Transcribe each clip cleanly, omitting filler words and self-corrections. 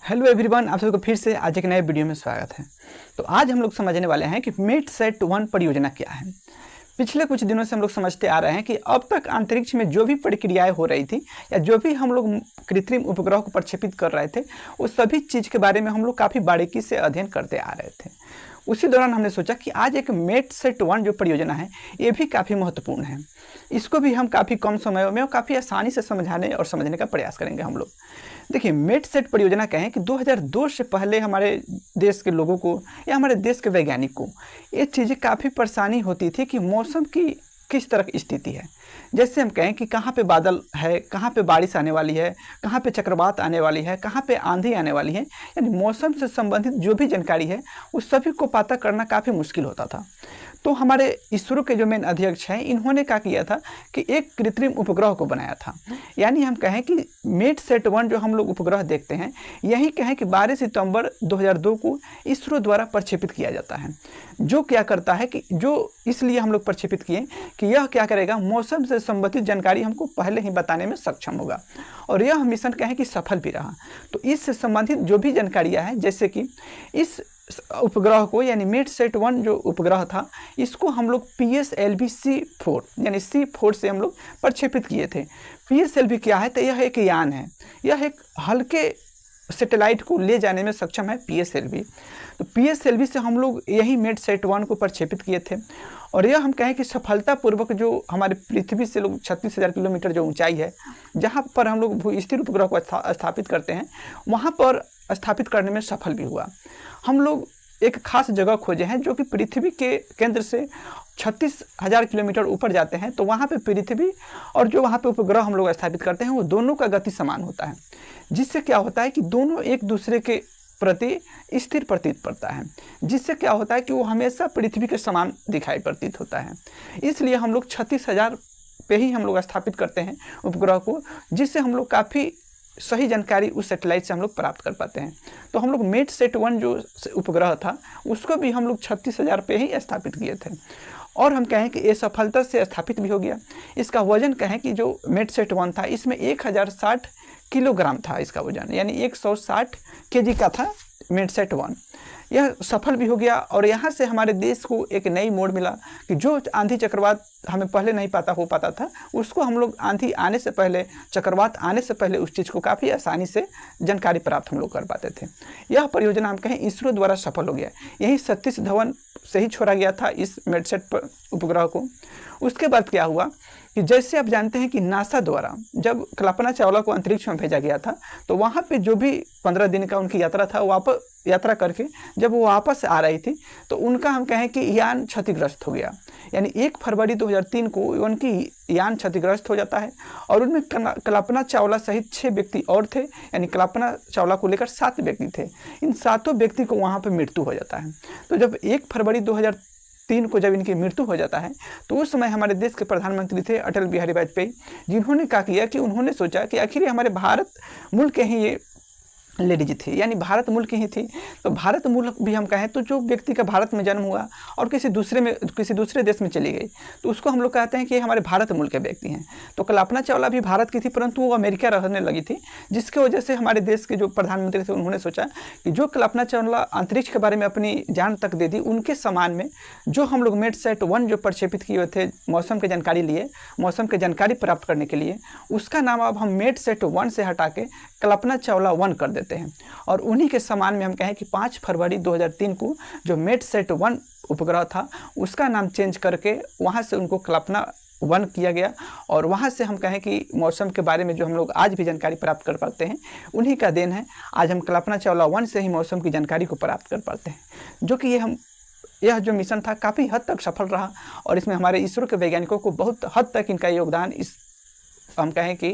Hello everyone, आप सबको फिर से आज एक नए वीडियो में स्वागत है। तो आज हम लोग समझने वाले हैं कि मीटसैट-1 परियोजना क्या है। पिछले कुछ दिनों से हम लोग समझते आ रहे हैं कि अब तक अंतरिक्ष में जो भी प्रक्रियाएं हो रही थी या जो भी हम लोग कृत्रिम उपग्रह को प्रक्षेपित कर रहे थे, उस सभी चीज़ के बारे में हम लोग काफ़ी बारीकी से अध्ययन करते आ रहे थे। उसी दौरान हमने सोचा कि आज एक मीटसैट-1 जो परियोजना है, ये भी काफ़ी महत्वपूर्ण है। इसको भी हम काफ़ी कम समय में और काफ़ी आसानी से समझाने और समझने का प्रयास करेंगे हम लोग। देखिए, मीटसैट परियोजना कहें कि 2002 से पहले हमारे देश के लोगों को या हमारे देश के वैज्ञानिक को ये चीज़ें काफ़ी परेशानी होती थी कि मौसम की किस तरह की स्थिति है। जैसे हम कहें कि कहाँ पे बादल है, कहाँ पे बारिश आने वाली है, कहाँ पे चक्रवात आने वाली है, कहाँ पे आंधी आने वाली है, यानी मौसम से संबंधित जो भी जानकारी है उस सभी को पता करना काफ़ी मुश्किल होता था। तो हमारे इसरो के जो मेन अध्यक्ष हैं, इन्होंने क्या किया था कि एक कृत्रिम उपग्रह को बनाया था। यानी हम कहें कि मीटसैट-1 जो हम लोग उपग्रह देखते हैं, यही कहें कि 12 सितंबर 2002 को इसरो द्वारा प्रक्षेपित किया जाता है। जो क्या करता है कि जो इसलिए हम लोग प्रक्षेपित किए कि यह क्या करेगा, मौसम से संबंधित जानकारी हमको पहले ही बताने में सक्षम होगा। और यह मिशन कहें कि सफल भी रहा। तो इससे संबंधित जो भी जानकारियाँ हैं, जैसे कि इस उपग्रह को यानी मीटसैट-1 जो उपग्रह था, इसको हम लोग PSLV-C4 यानी C4 से हम लोग प्रक्षेपित किए थे। PSLV क्या है? तो यह एक यान है, यह एक हल्के सैटेलाइट को ले जाने में सक्षम है PSLV। तो PSLV से हम लोग यही मीटसैट-1 को प्रक्षेपित किए थे। और यह हम कहें कि सफलतापूर्वक जो हमारे पृथ्वी से लोग 36,000 किलोमीटर जो ऊंचाई है, जहां पर हम लोग भू स्थिर उपग्रह को स्थापित करते हैं, वहां पर स्थापित करने में सफल भी हुआ। हम लोग एक खास जगह खोजे हैं जो कि पृथ्वी के केंद्र से 36,000 किलोमीटर ऊपर जाते हैं। तो वहाँ पे पृथ्वी और जो वहाँ पे उपग्रह हम लोग स्थापित करते हैं, वो दोनों का गति समान होता है, जिससे क्या होता है कि दोनों एक दूसरे के प्रति स्थिर प्रतीत पड़ता है, जिससे क्या होता है कि वो हमेशा पृथ्वी के समान दिखाई प्रतीत होता है। इसलिए हम लोग 36,000 पे ही हम लोग स्थापित करते हैं उपग्रह को, जिससे हम लोग काफ़ी सही जानकारी उस सैटेलाइट से हम लोग प्राप्त कर पाते हैं। तो हम लोग मीटसैट-1 जो उपग्रह था, उसको भी हम लोग 36,000 पे ही स्थापित किए थे। और हम कहें कि ये सफलता से स्थापित भी हो गया। इसका वजन कहें कि जो मीटसैट-1 था, इसमें 1060 किलोग्राम था इसका वजन, यानी 160 केजी का था मीटसैट-1। यह सफल भी हो गया और यहाँ से हमारे देश को एक नई मोड़ मिला कि जो आंधी चक्रवात हमें पहले नहीं पता हो पाता था, उसको हम लोग आंधी आने से पहले, चक्रवात आने से पहले उस चीज़ को काफ़ी आसानी से जानकारी प्राप्त हम लोग कर पाते थे। यह परियोजना हम कहें इसरो द्वारा सफल हो गया। यही सतीश धवन से ही छोड़ा गया था इस मीटसैट उपग्रह को। उसके बाद क्या हुआ कि जैसे आप जानते हैं कि नासा द्वारा जब कल्पना चावला को अंतरिक्ष में भेजा गया था, तो वहाँ पे जो भी 15 दिन का उनकी यात्रा था, वापस यात्रा करके जब वो वापस आ रही थी, तो उनका हम कहें कि यान क्षतिग्रस्त हो गया। यानी 1 फरवरी 2003 को उनकी यान क्षतिग्रस्त हो जाता है और उनमें कल्पना चावला सहित 6 व्यक्ति और थे, यानी कल्पना चावला को लेकर 7 व्यक्ति थे। इन 7 व्यक्ति को वहाँ पर मृत्यु हो जाता है। तो जब 1 फरवरी 2003 को जब इनकी मृत्यु हो जाता है, तो उस समय हमारे देश के प्रधानमंत्री थे अटल बिहारी वाजपेयी, जिन्होंने क्या किया कि उन्होंने सोचा कि आखिर हमारे भारत मुल्क के ही ये लेडीज थी, यानी भारत मुल्क ही थी। तो भारत मुल्क भी हम कहें तो जो व्यक्ति का भारत में जन्म हुआ और किसी दूसरे देश में चली गई, तो उसको हम लोग कहते हैं कि ये हमारे भारत मुल्क के व्यक्ति हैं। तो कल्पना चावला भी भारत की थी, परंतु वो अमेरिका रहने लगी थी, जिसकी वजह से हमारे देश के जो प्रधानमंत्री थे, उन्होंने सोचा कि जो कल्पना चावला अंतरिक्ष के बारे में अपनी जान तक दे दी, उनके समान में जो हम लोग मीटसैट-1 जो प्रक्षेपित किए हुए थे मौसम की जानकारी लिए, मौसम की जानकारी प्राप्त करने के लिए, उसका नाम अब हम मीटसैट-1 से हटा के कल्पना चावला 1 कर देते हैं। और उन्हीं के समान में हम कहें कि 5 फरवरी 2003 को जो मीटसैट-1 उपग्रह था, उसका नाम चेंज करके वहाँ से उनको कल्पना 1 किया गया। और वहाँ से हम कहें कि मौसम के बारे में जो हम लोग आज भी जानकारी प्राप्त कर पाते हैं, उन्हीं का देन है। आज हम कल्पना चावला 1 से ही मौसम की जानकारी को प्राप्त कर पाते हैं, जो कि यह जो मिशन था काफ़ी हद तक सफल रहा। और इसमें हमारे इसरो के वैज्ञानिकों को बहुत हद तक इनका योगदान हम कहें कि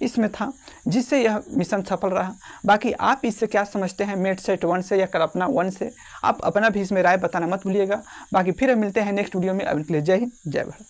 इसमें था, जिससे यह मिशन सफल रहा। बाकी आप इससे क्या समझते हैं, मीटसैट-1 से या कल्पना 1 से? आप अपना भी इसमें राय बताना मत भूलिएगा। बाकी फिर हम मिलते हैं नेक्स्ट वीडियो में। अभी के लिए जय हिंद, जय भारत।